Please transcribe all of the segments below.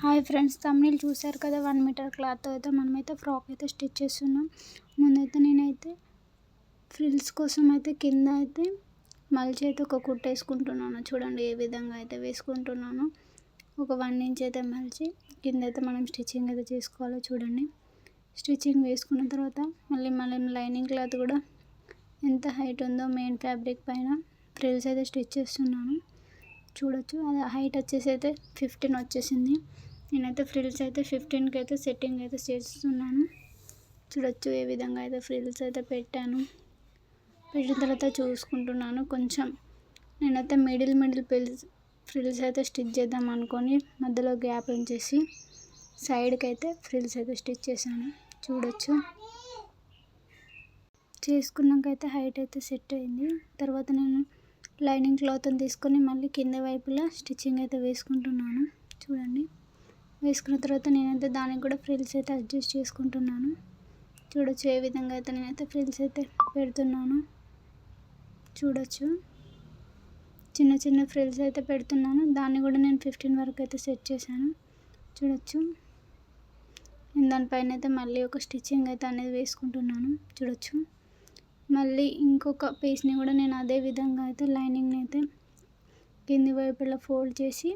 Hi friends, తమ్ముళ్ళు చూశారు కదా. 1 మీటర్ క్లాత్తో అయితే మనమైతే ఫ్రాక్ అయితే స్టిచ్ చేస్తున్నాం. ముందైతే నేనైతే ఫ్రిల్స్ కోసం అయితే కింద అయితే మలిచి అయితే ఒక కుట్టు వేసుకుంటున్నాను. చూడండి ఏ విధంగా అయితే వేసుకుంటున్నాను. ఒక 1 ఇంచ్ అయితే మలిచి కింద అయితే మనం స్టిచ్చింగ్ అయితే చేసుకోవాలో చూడండి. స్టిచ్చింగ్ వేసుకున్న తర్వాత మళ్ళీ లైనింగ్ క్లాత్ కూడా ఎంత హైట్ ఉందో మెయిన్ ఫ్యాబ్రిక్ పైన ఫ్రిల్స్ అయితే స్టిచ్ చేస్తున్నాను. చూడొచ్చు అది హైట్ వచ్చేసి అయితే 15 వచ్చేసింది. నేనైతే ఫ్రిల్స్ అయితే 15కి అయితే సెట్టింగ్ అయితే చేస్తున్నాను. చూడొచ్చు ఏ విధంగా అయితే ఫ్రిల్స్ అయితే పెట్టిన తర్వాత చూసుకుంటున్నాను. కొంచెం నేనైతే మిడిల్ ఫ్రిల్స్ అయితే స్టిచ్ చేద్దాం అనుకొని మధ్యలో గ్యాప్ ఉంచేసి సైడ్కి అయితే ఫ్రిల్స్ అయితే స్టిచ్ చేశాను. చూడొచ్చు చేసుకున్నాకైతే హైట్ అయితే సెట్ అయింది. తర్వాత నేను లైనింగ్ క్లాత్ని తీసుకొని మళ్ళీ కింద వైపులా స్టిచ్చింగ్ అయితే వేసుకుంటున్నాను. చూడండి వేసుకున్న తర్వాత నేనైతే దానికి కూడా ఫ్రిల్స్ అయితే అడ్జస్ట్ చేసుకుంటున్నాను. చూడొచ్చు ఏ విధంగా అయితే నేనైతే ఫ్రిల్స్ అయితే పెడుతున్నాను. చూడొచ్చు చిన్న ఫ్రిల్స్ అయితే పెడుతున్నాను. దాన్ని కూడా నేను 15 వరకు అయితే సెట్ చేశాను. చూడొచ్చు నేను దానిపైన అయితే మళ్ళీ ఒక స్టిచ్చింగ్ అయితే అనేది వేసుకుంటున్నాను. చూడొచ్చు మళ్ళీ ఇంకొక పీస్ని కూడా నేను అదే విధంగా అయితే లైనింగ్ని అయితే కింది వైపు ఇలా ఫోల్డ్ చేసి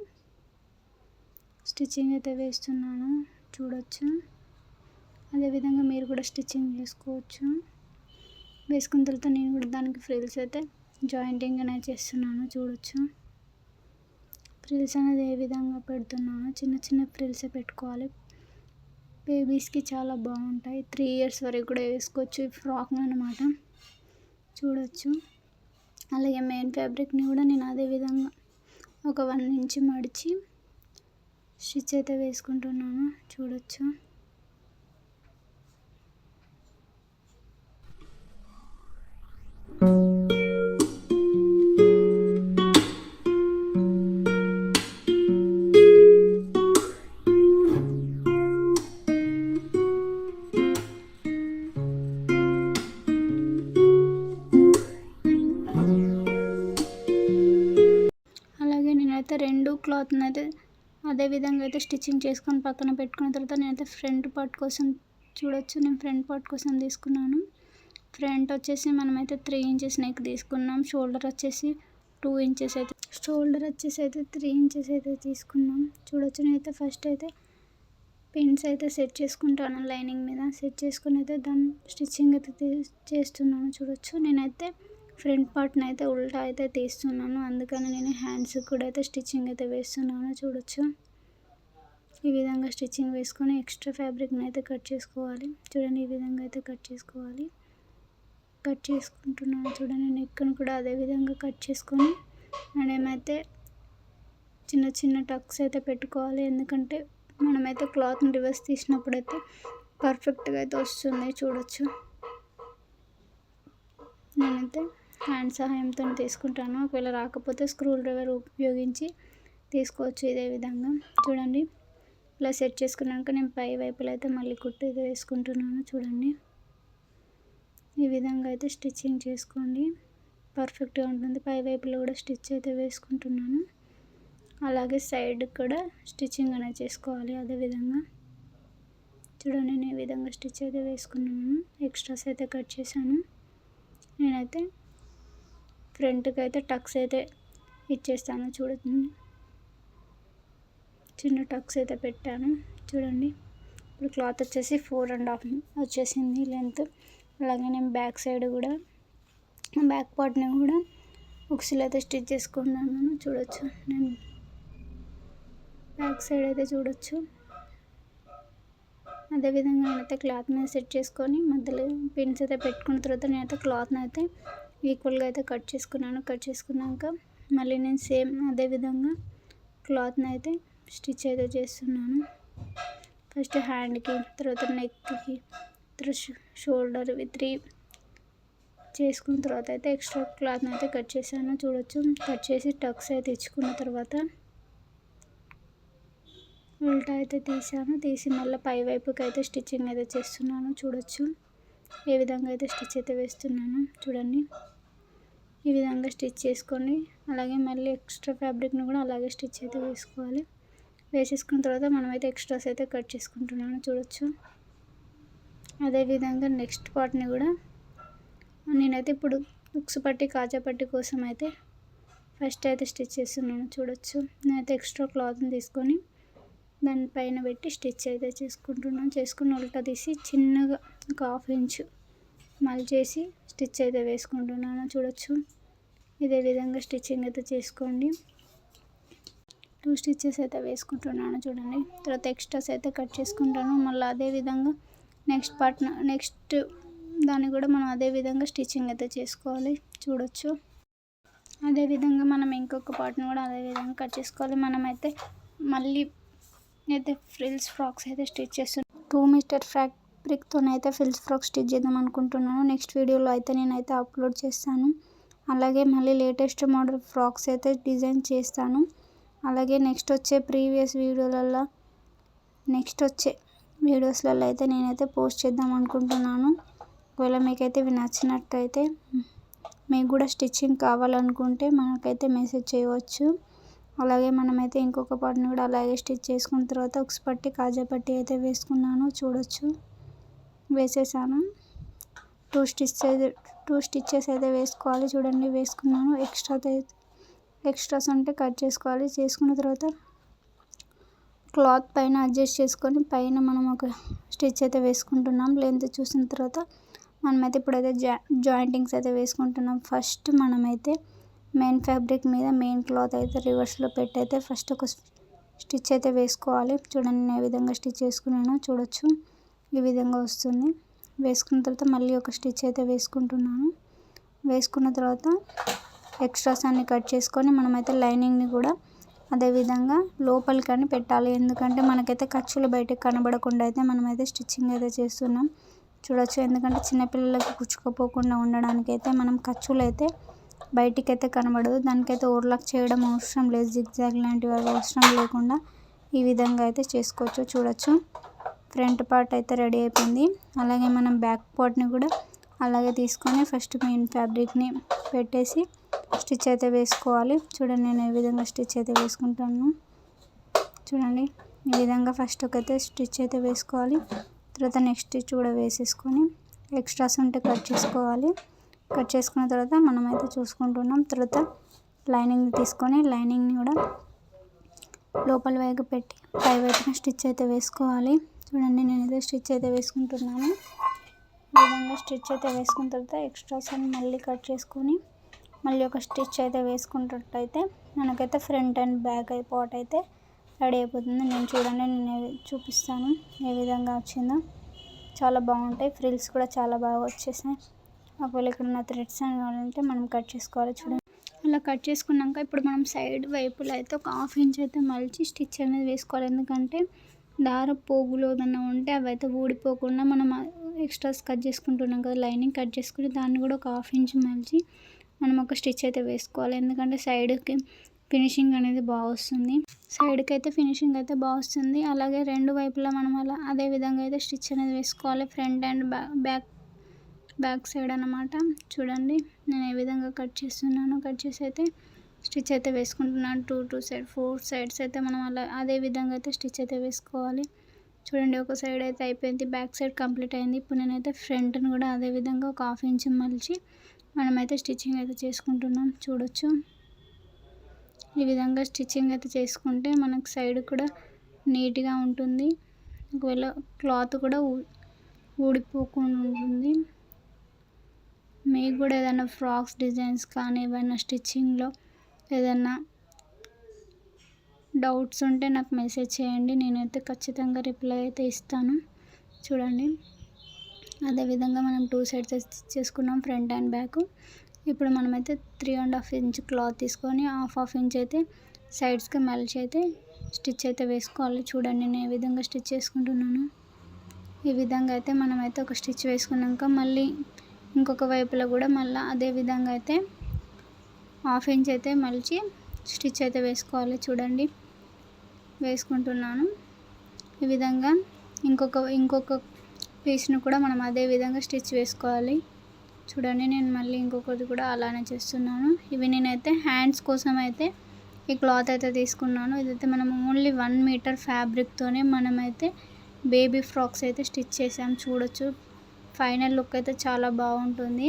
స్టిచ్చింగ్ అయితే వేస్తున్నాను. చూడొచ్చు అదేవిధంగా మీరు కూడా స్టిచ్చింగ్ చేసుకోవచ్చు. వేసుకున్న తర్వాత నేను కూడా దానికి ఫ్రిల్స్ అయితే జాయింటింగ్ అనేది చేస్తున్నాను. చూడొచ్చు ఫ్రిల్స్ అనేది ఏ విధంగా పెడుతున్నాను. చిన్న ఫ్రిల్సే పెట్టుకోవాలి. బేబీస్కి చాలా బాగుంటాయి. 3 ఇయర్స్ వరకు కూడా వేసుకోవచ్చు ఈ ఫ్రాక్ అన్నమాట. చూడొచ్చు అలాగే మెయిన్ ఫ్యాబ్రిక్ని కూడా నేను అదే విధంగా ఒక 1 ఇంచ్ మడిచి స్టిచ్ అయితే వేసుకుంటున్నాను. చూడొచ్చు అలాగే నేనైతే 2 క్లాత్ని అయితే అదే విధంగా అయితే స్టిచ్చింగ్ చేసుకొని పక్కన పెట్టుకున్న తర్వాత నేనైతే ఫ్రంట్ పార్ట్ కోసం చూడొచ్చు నేను ఫ్రంట్ పార్ట్ కోసం తీసుకున్నాను. ఫ్రంట్ వచ్చేసి మనమైతే 3 ఇంచెస్ నెక్ తీసుకున్నాం. షోల్డర్ వచ్చేసి 2 ఇంచెస్ అయితే 3 ఇంచెస్ అయితే తీసుకున్నాం. చూడొచ్చు నేనైతే ఫస్ట్ అయితే పిన్స్ అయితే సెట్ చేసుకుంటాను. లైనింగ్ మీద సెట్ చేసుకుని అయితే దాన్ని స్టిచ్చింగ్ అయితే చేస్తున్నాను. చూడొచ్చు నేనైతే ఫ్రంట్ పార్ట్ని అయితే ఉల్టా అయితే తీస్తున్నాను. అందుకని నేను హ్యాండ్స్ కూడా అయితే స్టిచ్చింగ్ అయితే వేస్తున్నాను. చూడొచ్చు ఈ విధంగా స్టిచ్చింగ్ వేసుకొని ఎక్స్ట్రా ఫ్యాబ్రిక్ని అయితే కట్ చేసుకోవాలి. చూడండి ఈ విధంగా అయితే కట్ చేసుకోవాలి. కట్ చేసుకుంటున్నాను. చూడండి నెక్ను కూడా అదే విధంగా కట్ చేసుకొని మనమైతే చిన్న టక్స్ అయితే పెట్టుకోవాలి. ఎందుకంటే మనమైతే క్లాత్ని రివర్స్ తీసినప్పుడు అయితే పర్ఫెక్ట్గా అయితే వస్తుంది. చూడొచ్చు నేనైతే హ్యాండ్ సహాయంతో తీసుకుంటాను. ఒకవేళ రాకపోతే స్క్రూ డ్రైవర్ ఉపయోగించి తీసుకోవచ్చు. ఇదే విధంగా చూడండి ఇలా సెట్ చేసుకున్నాక నేను పై వైపులో అయితే మళ్ళీ కుట్టు అయితే వేసుకుంటున్నాను. చూడండి ఈ విధంగా అయితే స్టిచ్చింగ్ చేసుకోండి, పర్ఫెక్ట్గా ఉంటుంది. పై వైపులో కూడా స్టిచ్ అయితే వేసుకుంటున్నాను. అలాగే సైడ్ కూడా స్టిచ్చింగ్ అనేది చేసుకోవాలి. అదేవిధంగా చూడండి నేను ఈ విధంగా స్టిచ్ అయితే వేసుకున్నాను. ఎక్స్ట్రాస్ అయితే కట్ చేశాను. నేనైతే ఫ్రంట్కి అయితే టక్స్ అయితే ఇచ్చేస్తాను. చూడండి చిన్న టక్స్ అయితే పెట్టాను. చూడండి ఇప్పుడు క్లాత్ వచ్చేసి 4.5 వచ్చేసింది లెంత్. అలాగే నేను బ్యాక్ సైడ్ కూడా బ్యాక్ పార్ట్ని కూడా ఉక్సులు అయితే స్టిచ్ చేసుకున్నాను. చూడొచ్చు నేను బ్యాక్ సైడ్ అయితే చూడొచ్చు. అదేవిధంగా నేనైతే క్లాత్ మీద సెట్ చేసుకొని మధ్యలో పిన్స్ అయితే పెట్టుకున్న తర్వాత నేనైతే క్లాత్ని అయితే ఈక్వల్గా అయితే కట్ చేసుకున్నాను. కట్ చేసుకున్నాక మళ్ళీ నేను సేమ్ అదేవిధంగా క్లాత్ని అయితే స్టిచ్ అయితే చేస్తున్నాను. ఫస్ట్ హ్యాండ్కి, తర్వాత నెక్కి, తర్వాత షోల్డర్ 3 చేసుకున్న తర్వాత అయితే ఎక్స్ట్రా క్లాత్ని అయితే కట్ చేశాను. చూడొచ్చు కట్ చేసి టక్స్ అయితే ఇచ్చుకున్న తర్వాత ఉల్టా అయితే తీసి మళ్ళీ పై వైపుకి అయితే స్టిచ్చింగ్ అయితే చేస్తున్నాను. చూడొచ్చు ఏ విధంగా అయితే స్టిచ్ అయితే వేస్తున్నాను. చూడండి ఈ విధంగా స్టిచ్ చేసుకొని అలాగే మళ్ళీ ఎక్స్ట్రా ఫ్యాబ్రిక్ని కూడా అలాగే స్టిచ్ అయితే వేసుకోవాలి. వేసేసుకున్న తర్వాత మనమైతే ఎక్స్ట్రాస్ అయితే కట్ చేసుకుంటున్నాను చూడొచ్చు. అదేవిధంగా నెక్స్ట్ పార్ట్ని కూడా నేనైతే ఇప్పుడు ఉక్సు పట్టి కాజా పట్టి కోసం అయితే ఫస్ట్ అయితే స్టిచ్ చేస్తున్నాను చూడొచ్చు. నేనైతే ఎక్స్ట్రా క్లాత్ని తీసుకొని దానిపైన పెట్టి స్టిచ్ అయితే చేసుకుంటున్నాను. చేసుకుని ఉల్టా తీసి చిన్నగా ఒక 1/2 ఇంచు మలిచేసి స్టిచ్ అయితే వేసుకుంటున్నాను చూడొచ్చు. ఇదే విధంగా స్టిచ్చింగ్ అయితే చేసుకోండి. 2 స్టిచెస్ అయితే వేసుకుంటున్నాను చూడండి. తర్వాత ఎక్స్ట్రాస్ అయితే కట్ చేసుకుంటాను. మళ్ళీ అదే విధంగా నెక్స్ట్ దాన్ని కూడా మనం అదే విధంగా స్టిచ్చింగ్ అయితే చేసుకోవాలి చూడొచ్చు. అదేవిధంగా మనం ఇంకొక పార్ట్ని కూడా అదే విధంగా కట్ చేసుకోవాలి. మనమైతే మళ్ళీ అయితే ఫ్రిల్స్ ఫ్రాక్స్ అయితే స్టిచ్ చేస్తున్నాను. 2 మీటర్ ఫ్యాబ్రిక్తోనైతే ఫ్రిల్స్ ఫ్రాక్ స్టిచ్ చేద్దాం అనుకుంటున్నాను. నెక్స్ట్ వీడియోలో అయితే నేనైతే అప్లోడ్ చేస్తాను. అలాగే మళ్ళీ లేటెస్ట్ మోడల్ ఫ్రాక్స్ అయితే డిజైన్ చేస్తాను. అలాగే నెక్స్ట్ వచ్చే వీడియోస్లలో అయితే నేనైతే పోస్ట్ చేద్దాం అనుకుంటున్నాను. ఒకవేళ మీకైతే ఇవి నచ్చినట్టయితే మీకు కూడా స్టిచ్చింగ్ కావాలనుకుంటే మనకైతే మెసేజ్ చేయవచ్చు. అలాగే మనమైతే ఇంకొక పార్ట్ని కూడా అలాగే స్టిచ్ చేసుకున్న తర్వాత ఉక్స్ పట్టి కాజా పట్టి అయితే వేసుకున్నాను చూడొచ్చు. వేసేసాను. 2 స్టిచెస్ అయితే వేసుకోవాలి చూడండి. వేసుకున్నాను. ఎక్స్ట్రాస్ ఉంటే కట్ చేసుకోవాలి. చేసుకున్న తర్వాత క్లాత్ పైన అడ్జస్ట్ చేసుకొని పైన మనం ఒక స్టిచ్ అయితే వేసుకుంటున్నాం. లెంత్ చూసిన తర్వాత మనమైతే ఇప్పుడైతే జాయింటింగ్స్ అయితే వేసుకుంటున్నాం. ఫస్ట్ మనమైతే మెయిన్ ఫ్యాబ్రిక్ మీద మెయిన్ క్లాత్ అయితే రివర్స్లో పెట్టి అయితే ఫస్ట్ ఒక స్టిచ్ అయితే వేసుకోవాలి. చూడండి నేను ఏ విధంగా స్టిచ్ చేసుకున్నానో చూడొచ్చు. ఈ విధంగా వస్తుంది. వేసుకున్న తర్వాత మళ్ళీ ఒక స్టిచ్ అయితే వేసుకుంటున్నాను. వేసుకున్న తర్వాత ఎక్స్ట్రాస్ అన్ని కట్ చేసుకొని మనమైతే లైనింగ్ని కూడా అదేవిధంగా లోపలికని పెట్టాలి. ఎందుకంటే మనకైతే ఖర్చులు బయటకు కనబడకుండా అయితే మనమైతే స్టిచ్చింగ్ అయితే చేస్తున్నాం చూడొచ్చు. ఎందుకంటే చిన్నపిల్లలకి కుచ్చుకోపోకుండా ఉండడానికి అయితే మనం ఖర్చులు అయితే బయటికైతే కనబడదు. దానికైతే ఓవర్లాక్ చేయడం అవసరం లేదు. జిగ్జాగ్ లాంటివి అవసరం లేకుండా ఈ విధంగా అయితే చేసుకోవచ్చు చూడొచ్చు. ఫ్రంట్ పార్ట్ అయితే రెడీ అయిపోయింది. అలాగే మనం బ్యాక్ పార్ట్ని కూడా అలాగే తీసుకొని ఫస్ట్ మెయిన్ ఫ్యాబ్రిక్ని పెట్టేసి స్టిచ్ అయితే వేసుకోవాలి. చూడండి నేను ఏ విధంగా స్టిచ్ అయితే వేసుకుంటాను చూడండి. ఈ విధంగా ఫస్ట్ ఒకైతే స్టిచ్ అయితే వేసుకోవాలి. తర్వాత నెక్స్ట్ స్టిచ్ కూడా వేసేసుకొని ఎక్స్ట్రాస్ ఉంటే కట్ చేసుకోవాలి. కట్ చేసుకున్న తర్వాత మనమైతే చూసుకుంటున్నాం. తర్వాత లైనింగ్ తీసుకొని లైనింగ్ని కూడా లోపల వైపు పెట్టి పై వైపున స్టిచ్ అయితే వేసుకోవాలి. చూడండి నేనైతే స్టిచ్ అయితే వేసుకుంటున్నాను. ఈ విధంగా స్టిచ్ అయితే వేసుకున్న తర్వాత ఎక్స్ట్రాస్ అని మళ్ళీ కట్ చేసుకొని మళ్ళీ ఒక స్టిచ్ అయితే వేసుకున్నట్టయితే మనకైతే ఫ్రంట్ అండ్ బ్యాక్ పార్ట్ అయితే రెడీ అయిపోతుంది. నేను చూపిస్తాను ఏ విధంగా వచ్చిందో. చాలా బాగుంటాయి. ఫ్రిల్స్ కూడా చాలా బాగా వచ్చేసాయి. ఒకవేళ ఇక్కడ ఉన్న థ్రెడ్స్ అని కావాలంటే మనం కట్ చేసుకోవాలి చూడండి. అలా కట్ చేసుకున్నాక ఇప్పుడు మనం సైడ్ వైపులో అయితే ఒక 1/2 ఇంచ్ అయితే మలిచి స్టిచ్ అనేది వేసుకోవాలి. ఎందుకంటే దార పోగులు ఏదన్నా ఉంటే అవి అయితే ఊడిపోకుండా మనం ఎక్స్ట్రాస్ కట్ చేసుకుంటున్నాం కదా, లైనింగ్ కట్ చేసుకుని దాన్ని కూడా ఒక 1/2 ఇంచ్ మలిచి మనం ఒక స్టిచ్ అయితే వేసుకోవాలి. ఎందుకంటే సైడ్కి ఫినిషింగ్ అనేది బాగా వస్తుంది. సైడ్కి అయితే ఫినిషింగ్ అయితే బాగా వస్తుంది. అలాగే రెండు వైపులా మనం అలా అదే విధంగా అయితే స్టిచ్ అనేది వేసుకోవాలి. ఫ్రంట్ అండ్ బ్యాక్ సైడ్ అన్నమాట. చూడండి నేను ఏ విధంగా కట్ చేస్తున్నాను. కట్ చేసి అయితే స్టిచ్ అయితే వేసుకుంటున్నాను. 2 సైడ్ 4 సైడ్స్ అయితే మనం అలా అదే విధంగా అయితే స్టిచ్ అయితే వేసుకోవాలి. చూడండి ఒక సైడ్ అయితే అయిపోయింది. బ్యాక్ సైడ్ కంప్లీట్ అయింది. ఇప్పుడు నేనైతే ఫ్రంట్ని కూడా అదే విధంగా ఒక 1/2 ఇంచ్ మలిచి మనమైతే స్టిచ్చింగ్ అయితే చేసుకుంటున్నాం చూడొచ్చు. ఈ విధంగా స్టిచ్చింగ్ అయితే చేసుకుంటే మనకు సైడ్ కూడా నీట్గా ఉంటుంది. ఒకవేళ క్లాత్ కూడా ఊడిపోకుండా ఉంటుంది. మీకు కూడా ఏదైనా ఫ్రాక్స్ డిజైన్స్ కానీ ఏమైనా స్టిచ్చింగ్లో ఏదైనా డౌట్స్ ఉంటే నాకు మెసేజ్ చేయండి. నేనైతే ఖచ్చితంగా రిప్లై అయితే ఇస్తాను. చూడండి అదేవిధంగా మనం 2 సైడ్స్ స్టిచ్ చేసుకున్నాం ఫ్రంట్ అండ్ బ్యాక్. ఇప్పుడు మనమైతే 3.5 ఇంచ్ క్లాత్ తీసుకొని 1/2 ఇంచ్ అయితే సైడ్స్కి మలిచి అయితే స్టిచ్ అయితే వేసుకోవాలి. చూడండి నేను ఏ విధంగా స్టిచ్ చేసుకుంటున్నాను. ఈ విధంగా అయితే మనమైతే ఒక స్టిచ్ వేసుకున్నాక మళ్ళీ ఇంకొక వైపులో కూడా మళ్ళీ అదే విధంగా అయితే 1/2 ఇంచ్ అయితే మలిచి స్టిచ్ అయితే వేసుకోవాలి. చూడండి వేసుకుంటున్నాను. ఈ విధంగా ఇంకొక పీస్ను కూడా మనం అదే విధంగా స్టిచ్ వేసుకోవాలి. చూడండి నేను మళ్ళీ ఇంకొకటి కూడా అలానే చేస్తున్నాను. ఇవి నేనైతే హ్యాండ్స్ కోసం అయితే ఈ క్లాత్ అయితే తీసుకున్నాను. ఇదైతే మనం ఓన్లీ 1 మీటర్ ఫ్యాబ్రిక్తోనే మనమైతే బేబీ ఫ్రాక్స్ అయితే స్టిచ్ చేసాం. చూడొచ్చు, ఫైనల్ లుక్ అయితే చాలా బాగుంటుంది.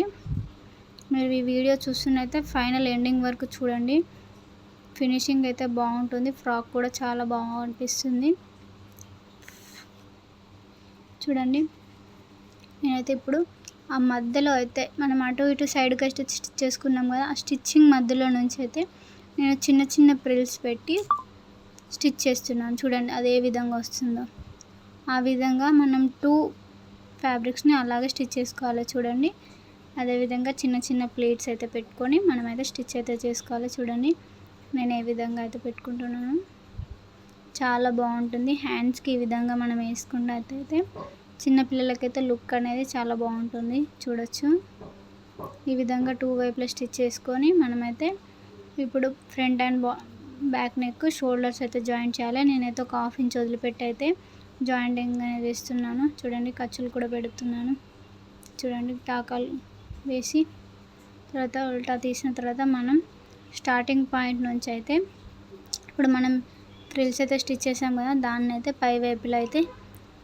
మీరు ఈ వీడియో చూస్తున్నైతే ఫైనల్ ఎండింగ్ వరకు చూడండి. ఫినిషింగ్ అయితే బాగుంటుంది. ఫ్రాక్ కూడా చాలా బాగా అనిపిస్తుంది. చూడండి, నేనైతే ఇప్పుడు ఆ మధ్యలో అయితే మనం అటు ఇటు సైడ్కి అయితే స్టిచ్ చేసుకున్నాం కదా, ఆ స్టిచ్చింగ్ మధ్యలో నుంచి అయితే నేను చిన్న చిన్న ప్రిల్స్ పెట్టి స్టిచ్ చేస్తున్నాను. చూడండి అది ఏ విధంగా వస్తుందో. ఆ విధంగా మనం 2 ఫ్యాబ్రిక్స్ని అలాగే స్టిచ్ చేసుకోవాలి. చూడండి, అదేవిధంగా చిన్న చిన్న ప్లేట్స్ అయితే పెట్టుకొని మనమైతే స్టిచ్ అయితే చేసుకోవాలి. చూడండి నేను ఏ విధంగా అయితే పెట్టుకుంటున్నాను. చాలా బాగుంటుంది. హ్యాండ్స్కి ఈ విధంగా మనం వేసుకున్నట్టయితే చిన్నపిల్లలకైతే లుక్ అనేది చాలా బాగుంటుంది. చూడొచ్చు, ఈ విధంగా 2 వైపులా స్టిచ్ చేసుకొని మనమైతే ఇప్పుడు front and back neck shoulders అయితే జాయింట్ చేయాలి. నేనైతే ఒక 1/2 ఇంచ్ వదిలిపెట్టి అయితే జాయింటింగ్ అనేది వేస్తున్నాను. చూడండి, ఖర్చులు కూడా పెడుతున్నాను. చూడండి, టాకాలు వేసి తర్వాత ఉల్టా తీసిన తర్వాత మనం స్టార్టింగ్ పాయింట్ నుంచి అయితే ఇప్పుడు మనం ఫ్రిల్స్ అయితే స్టిచ్ చేసాం కదా, దాన్ని అయితే పై వైపులో అయితే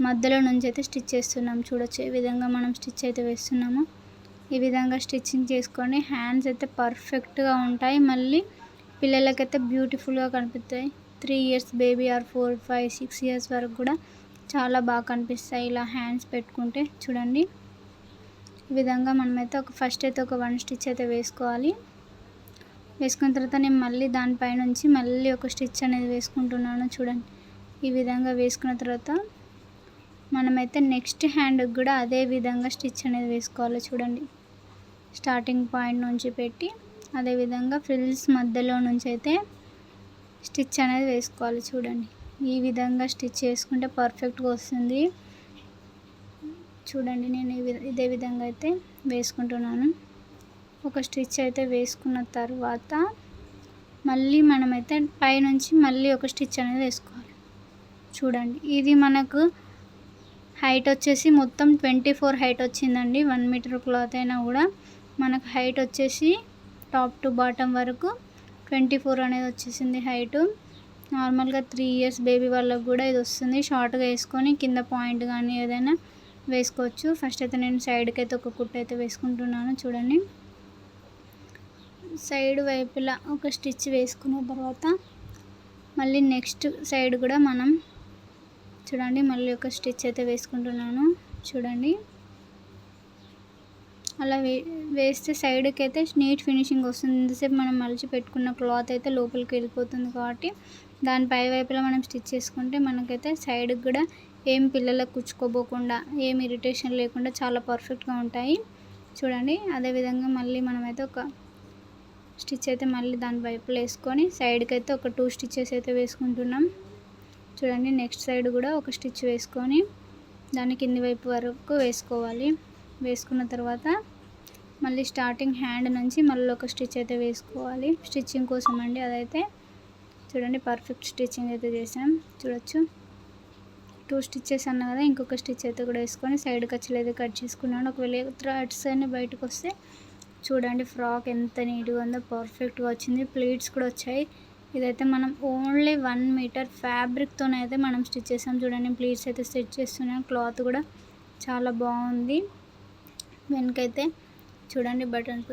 మధ్యలో నుంచి అయితే స్టిచ్ చేస్తున్నాం. చూడొచ్చు ఈ విధంగా మనం స్టిచ్ అయితే వేస్తున్నాము. ఈ విధంగా స్టిచ్చింగ్ చేసుకొని హ్యాండ్స్ అయితే పర్ఫెక్ట్గా ఉంటాయి. మళ్ళీ పిల్లలకైతే బ్యూటిఫుల్గా కనిపిస్తాయి. 3 ఇయర్స్ బేబీ ఆర్ 4, 5, 6 ఇయర్స్ వరకు కూడా చాలా బాగా కనిపిస్తాయి ఇలా హ్యాండ్స్ పెట్టుకుంటే. చూడండి, ఈ విధంగా మనమైతే ఫస్ట్ అయితే ఒక 1 స్టిచ్ అయితే వేసుకోవాలి. వేసుకున్న తర్వాత నేను మళ్ళీ దానిపై నుంచి మళ్ళీ ఒక స్టిచ్ అనేది వేసుకుంటున్నాను. చూడండి, ఈ విధంగా వేసుకున్న తర్వాత మనమైతే నెక్స్ట్ హ్యాండ్కి కూడా అదే విధంగా స్టిచ్ అనేది వేసుకోవాలి. చూడండి, స్టార్టింగ్ పాయింట్ నుంచి పెట్టి అదేవిధంగా ఫ్రిల్స్ మధ్యలో నుంచి అయితే స్టిచ్ అనేది వేసుకోవాలి. చూడండి, ఈ విధంగా స్టిచ్ చేసుకుంటే పర్ఫెక్ట్గా వస్తుంది. చూడండి, నేను ఇదే విధంగా అయితే వేసుకుంటున్నాను. ఒక స్టిచ్ అయితే వేసుకున్న తర్వాత మళ్ళీ మనమైతే పైనుంచి మళ్ళీ ఒక స్టిచ్ అనేది వేసుకోవాలి. చూడండి, ఇది మనకు హైట్ వచ్చేసి మొత్తం 24 హైట్ వచ్చిందండి. 1 మీటర్ క్లాత్ అయినా కూడా మనకు హైట్ వచ్చేసి టాప్ టు బాటమ్ వరకు 24 అనేది వచ్చేసింది హైటు. నార్మల్గా 3 ఇయర్స్ బేబీ వాళ్ళకు కూడా ఇది వస్తుంది. షార్ట్గా వేసుకొని కింద పాయింట్ కానీ ఏదైనా వేసుకోవచ్చు. ఫస్ట్ అయితే నేను సైడ్కి అయితే ఒక కుట్టు అయితే వేసుకుంటున్నాను. చూడండి, సైడ్ వైపులా ఒక స్టిచ్ వేసుకున్న తర్వాత మళ్ళీ నెక్స్ట్ సైడ్ కూడా మనం చూడండి మళ్ళీ ఒక స్టిచ్ అయితే వేసుకుంటున్నాను. చూడండి, అలా వేస్తే సైడ్కి అయితే నీట్ ఫినిషింగ్ వస్తుంది. ఇంతసేపు మనం మలిచి పెట్టుకున్న క్లాత్ అయితే లోపలికి వెళ్ళిపోతుంది కాబట్టి దాని పై వైపులా మనం స్టిచ్ చేసుకుంటే మనకైతే సైడ్కి కూడా ఏం పిల్లలకు కుచ్చుకోబోకుండా ఏం ఇరిటేషన్ లేకుండా చాలా పర్ఫెక్ట్గా ఉంటాయి. చూడండి, అదేవిధంగా మళ్ళీ మనమైతే ఒక స్టిచ్ అయితే మళ్ళీ దాని వైపులో వేసుకొని సైడ్కి అయితే ఒక 2 స్టిచెస్ అయితే వేసుకుంటున్నాం. చూడండి, నెక్స్ట్ సైడ్ కూడా ఒక స్టిచ్ వేసుకొని దాని కింది వైపు వరకు వేసుకోవాలి. వేసుకున్న తర్వాత మళ్ళీ స్టార్టింగ్ హ్యాండ్ నుంచి మళ్ళీ ఒక స్టిచ్ అయితే వేసుకోవాలి స్టిచ్చింగ్ కోసం అండి. అదైతే చూడండి పర్ఫెక్ట్ స్టిచ్చింగ్ అయితే చేసాం. చూడొచ్చు, 2 స్టిచెస్ అన్న కదా, ఇంకొక స్టిచ్ అయితే కూడా వేసుకొని సైడ్ ఖర్చులు అయితే కట్ చేసుకున్నాను. ఒకవేళ థ్రెడ్స్ అన్నీ బయటకు వస్తే చూడండి ఫ్రాక్ ఎంత నీట్గా ఉందో, పర్ఫెక్ట్గా వచ్చింది. ప్లీట్స్ కూడా వచ్చాయి. ఇదైతే మనం ఓన్లీ 1 మీటర్ ఫ్యాబ్రిక్తోనైతే మనం స్టిచ్ చేసాం. చూడండి, ప్లీట్స్ అయితే స్టిచ్ చేస్తున్నాం. క్లాత్ కూడా చాలా బాగుంది. వెనకైతే చూడండి బటన్స్.